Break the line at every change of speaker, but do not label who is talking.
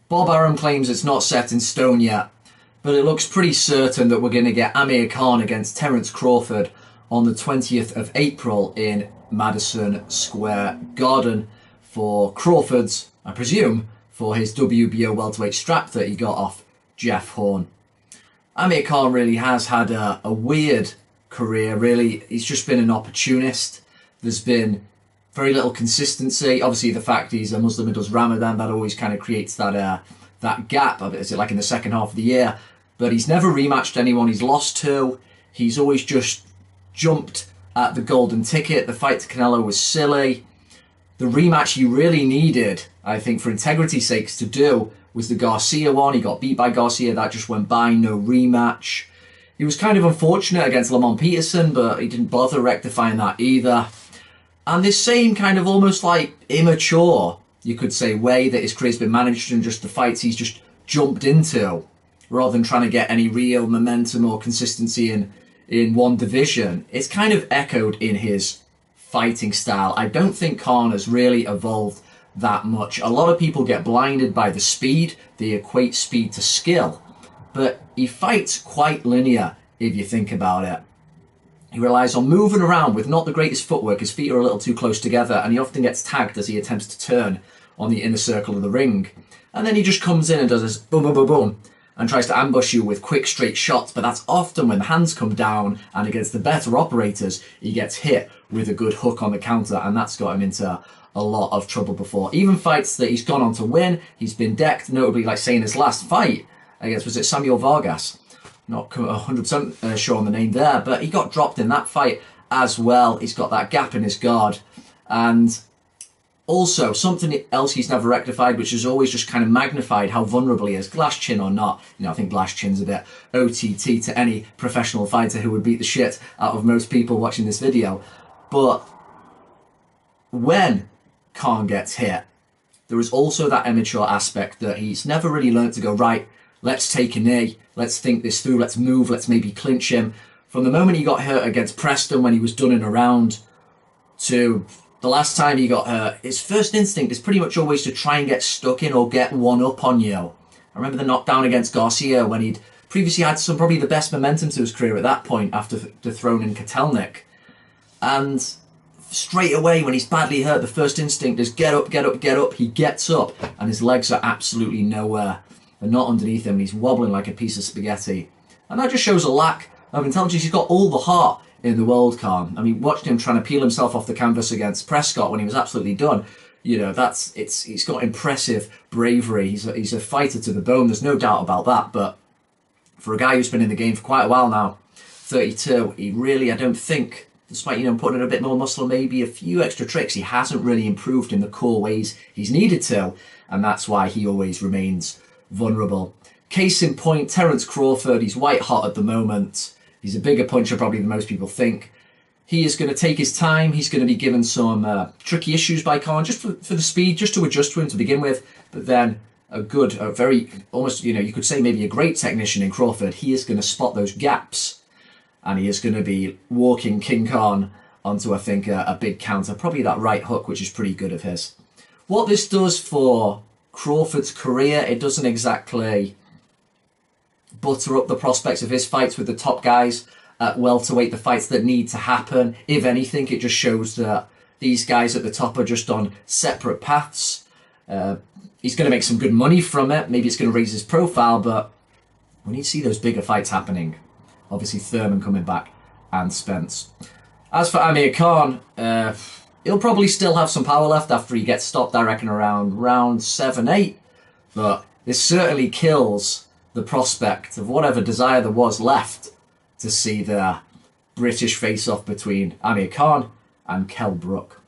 Bob Arum claims it's not set in stone yet, but it looks pretty certain that we're going to get Amir Khan against Terence Crawford on the 20th of April in Madison Square Garden for Crawford's, I presume, for his WBO welterweight strap that he got off Jeff Horn. Amir Khan really has had a weird career, really. He's just been an opportunist. There's been very little consistency. Obviously, the fact he's a Muslim and does Ramadan, that always kind of creates that gap. Is it like in the second half of the year? But he's never rematched anyone he's lost to. He's always just jumped at the golden ticket. The fight to Canelo was silly. The rematch he really needed, I think, for integrity's sakes to do was the Garcia one. He got beat by Garcia. That just went by. No rematch. He was kind of unfortunate against Lamont Peterson, but he didn't bother rectifying that either. And this same kind of almost like immature, you could say, way that his career's been managed and just the fights he's just jumped into, rather than trying to get any real momentum or consistency in one division, it's kind of echoed in his fighting style. I don't think Khan has really evolved that much. A lot of people get blinded by the speed. They equate speed to skill. But he fights quite linear, if you think about it. He relies on moving around with not the greatest footwork. His feet are a little too close together, and he often gets tagged as he attempts to turn on the inner circle of the ring. And then he just comes in and does this boom, boom, boom, boom, and tries to ambush you with quick, straight shots. But that's often when the hands come down, and against the better operators, he gets hit with a good hook on the counter, and that's got him into a lot of trouble before. Even fights that he's gone on to win, he's been decked, notably like saying his last fight against, was it Samuel Vargas? Not 100% sure on the name there, but he got dropped in that fight as well. He's got that gap in his guard. And also, something else he's never rectified, which has always just kind of magnified how vulnerable he is, glass chin or not. You know, I think glass chin's a bit OTT to any professional fighter who would beat the shit out of most people watching this video. But when Khan gets hit, there is also that immature aspect that he's never really learned to go, right, let's take a knee, let's think this through, let's move, let's maybe clinch him. From the moment he got hurt against Preston when he was done in a round to the last time he got hurt, his first instinct is pretty much always to try and get stuck in or get one up on you. I remember the knockdown against Garcia when he'd previously had probably the best momentum to his career at that point after dethroning Kotelnik. And straight away when he's badly hurt, the first instinct is get up, get up, get up. He gets up and his legs are absolutely nowhere. They're not underneath him. He's wobbling like a piece of spaghetti. And that just shows a lack of intelligence. He's got all the heart in the world, Khan. I mean, watching him trying to peel himself off the canvas against Prescott when he was absolutely done. You know, he's got impressive bravery. He's a fighter to the bone. There's no doubt about that. But for a guy who's been in the game for quite a while now, 32, he really, I don't think, despite, you know, putting in a bit more muscle, maybe a few extra tricks, he hasn't really improved in the core ways he's needed to. And that's why he always remains vulnerable. Case in point, Terence Crawford, he's white hot at the moment. He's a bigger puncher probably than most people think. He is going to take his time. He's going to be given some tricky issues by Khan, just for the speed, just to adjust to him to begin with. But then a very, almost, you know, you could say maybe a great technician in Crawford. He is going to spot those gaps. And he is going to be walking King Khan onto, I think, a big counter. Probably that right hook, which is pretty good of his. What this does for Crawford's career, it doesn't exactly butter up the prospects of his fights with the top guys at welterweight, the fights that need to happen. If anything, it just shows that these guys at the top are just on separate paths. He's going to make some good money from it. Maybe it's going to raise his profile, but we need to see those bigger fights happening. Obviously, Thurman coming back and Spence. As for Amir Khan, he'll probably still have some power left after he gets stopped, I reckon, around round 7, 8. But this certainly kills the prospect of whatever desire there was left to see the British face-off between Amir Khan and Kell Brook.